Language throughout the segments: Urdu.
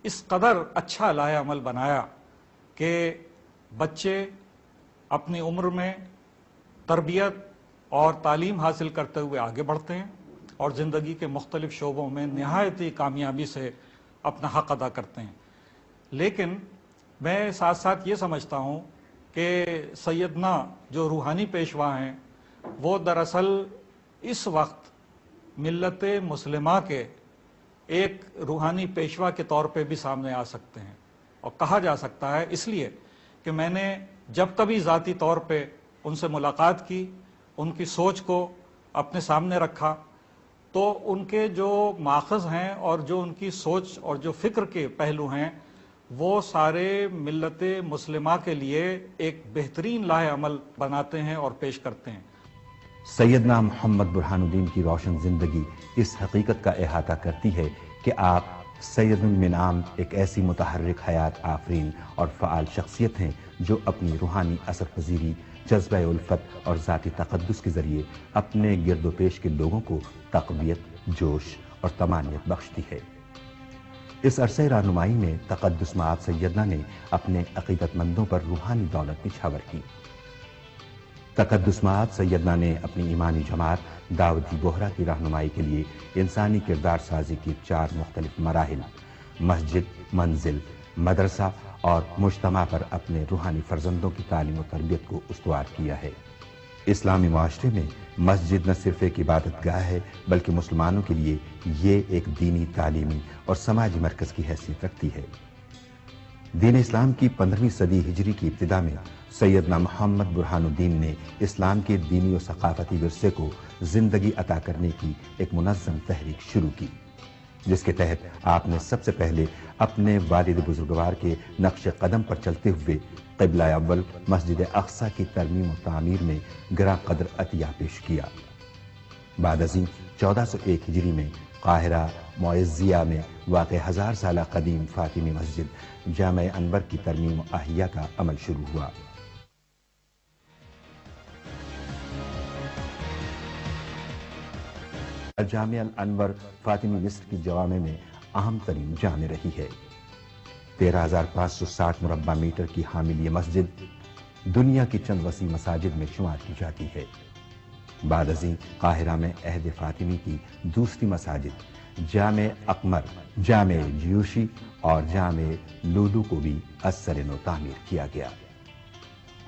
اس قدر اچھا لائحہ عمل بنایا کہ بچے اپنی عمر میں تربیت اور تعلیم حاصل کرتے ہوئے آگے بڑھتے ہیں اور زندگی کے مختلف شعبوں میں نہایت ہی کامیابی سے اپنا حق ادا کرتے ہیں۔ لیکن میں ساتھ ساتھ یہ سمجھتا ہوں کہ سیدنا جو روحانی پیشوا ہیں وہ دراصل اس وقت ملت مسلمہ کے ایک روحانی پیشوا کے طور پہ بھی سامنے آ سکتے ہیں، اور کہا جا سکتا ہے اس لیے کہ میں نے جب کبھی ذاتی طور پہ ان سے ملاقات کی، ان کی سوچ کو اپنے سامنے رکھا، تو ان کے جو ماخذ ہیں اور جو ان کی سوچ اور جو فکر کے پہلو ہیں وہ سارے ملت مسلمہ کے لیے ایک بہترین لائحہ عمل بناتے ہیں اور پیش کرتے ہیں۔ سیدنا محمد برہان الدین کی روشن زندگی اس حقیقت کا احاطہ کرتی ہے کہ آپ سید المنام ایک ایسی متحرک حیات آفرین اور فعال شخصیت ہیں جو اپنی روحانی اثر پذیری، جذبہ الفت اور ذاتی تقدس کے ذریعے اپنے گرد و پیش کے لوگوں کو تقویت، جوش اور طمانینت بخشتی ہے۔ اس عرصہ رہنمائی میں تقدس مآب سیدنا نے اپنے عقیدت مندوں پر روحانی دولت نچھاور کی۔ تقدس مآب سیدنا نے اپنی ایمانی جماعت دعوتی بوہرہ کی رہنمائی کے لیے انسانی کردار سازی کی 4 مختلف مراحل مسجد، منزل، مدرسہ اور مجتمع پر اپنے روحانی فرزندوں کی تعلیم و تربیت کو استوار کیا ہے۔ اسلامی معاشرے میں مسجد نہ صرف ایک عبادت گاہ ہے بلکہ مسلمانوں کے لیے یہ ایک دینی، تعلیمی اور سماجی مرکز کی حیثیت رکھتی ہے۔ دین اسلام کی 15ویں صدی ہجری کی ابتدا میں سیدنا محمد برہان الدین نے اسلام کے دینی و ثقافتی ورثے کو زندگی عطا کرنے کی ایک منظم تحریک شروع کی، جس کے تحت آپ نے سب سے پہلے اپنے والد بزرگوار کے نقش قدم پر چلتے ہوئے قبلہ اول مسجد اقصی کی ترمیم و تعمیر میں گراں قدر عطیہ پیش کیا۔ بعد ازیں 1401 ہجری میں قاہرہ معزیہ میں واقع 1000 سالہ قدیم فاطمی مسجد جامع انور کی ترمیم و احیاء کا عمل شروع ہوا۔ جامع الانور فاطمی مصر کی جوامع میں اہم ترین جامع رہی ہے۔ 13,560 مربع میٹر کی حامل یہ مسجد دنیا کی چند وسیع مساجد میں شمار کی جاتی ہے۔ بعد ازیں قاہرہ میں عہد فاطمی کی دوسری مساجد جامع اقمر، جامع جیوشی اور جامع لولو کو بھی از سر نو تعمیر کیا گیا۔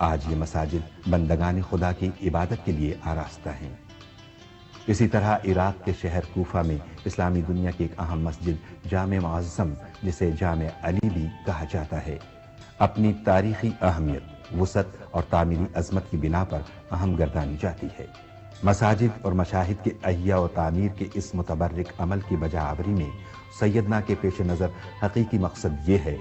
آج یہ مساجد بندگان خدا کی عبادت کے لیے آراستہ ہیں۔ اسی طرح عراق کے شہر کوفہ میں اسلامی دنیا کی ایک اہم مسجد جامع معظم، جسے جامع علی بھی کہا جاتا ہے، اپنی تاریخی اہمیت، وسعت اور تعمیری عظمت کی بنا پر اہم گردانی جاتی ہے۔ مساجد اور مشاہد کے احیاء و تعمیر کے اس متبرک عمل کی بجا آوری میں سیدنا کے پیش نظر حقیقی مقصد یہ ہے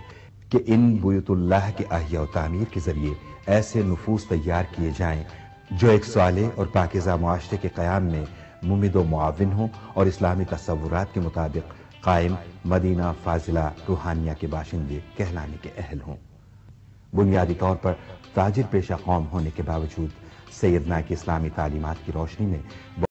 کہ ان بیوت اللہ کے احیاء و تعمیر کے ذریعے ایسے نفوس تیار کیے جائیں جو ایک صالح اور پاکیزہ معاشرے کے قیام میں ممد و معاون ہوں اور اسلامی تصورات کے مطابق قائم مدینہ فاضلہ روحانیہ کے باشندے کہلانے کے اہل ہوں۔ بنیادی طور پر تاجر پیشہ قوم ہونے کے باوجود سیدنا کی اسلامی تعلیمات کی روشنی میں